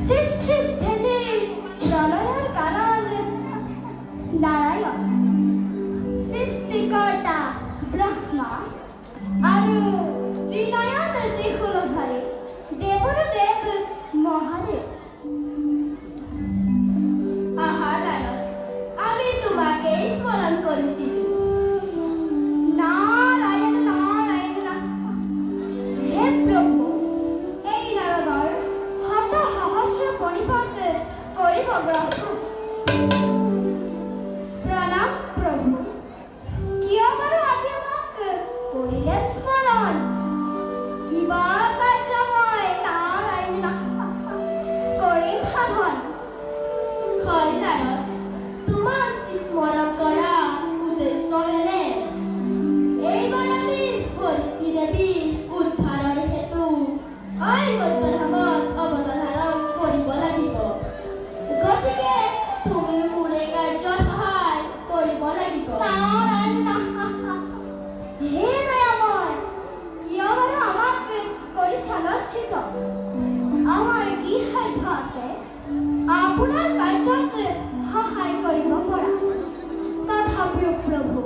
সৃষ্টি স্থিতি জনয়ৰ কাৰণ নাৰায়ণ, সৃষ্টিকৰ্তা ব্ৰহ্মা আৰু ত্ৰিনয়ন ত্ৰিশূলধাৰী দেৱৰ দেৱ মহাদেৱ। আহা নাৰায়ণ, আমি তোমাকে স্মৰণ কৰিছিলোঁ। নাৰায়ণ নাৰায়ণ, হে প্ৰভু, এই নাৰদৰ শত সহস্ৰ পৰিপাক কৰিব গ্ৰহণ। প্ৰণাম প্ৰভু, কিয় বাৰু আজি আমাক কৰিলে স্মৰণ? কিবা কাৰ্য মই নাৰায়ণ কৰিম সাধন। হয় নাৰদ, তোমাক স্মৰণ কৰা উদ্দেশ্য বেলেগ। এইবাৰ আমি ধৰিত্ৰী দেৱী উদ্ধাৰৰ হেতু মধ্যধামত অৱতাৰণ কৰিব লাগিব। গতিকে তুমি মোৰ এই কাৰ্যত সহায় কৰিব লাগিব। হে দয়াময়, কিয় বাৰু আমাক কৰিছা লজ্জিত? আমাৰ কি সাধ্য আছে আপোনাৰ কাৰ্যত সহায় কৰিব পৰা? তথাপিও প্ৰভু,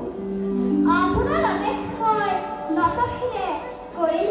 আপোনাৰ আদেশ মই নতশিৰে কৰিম।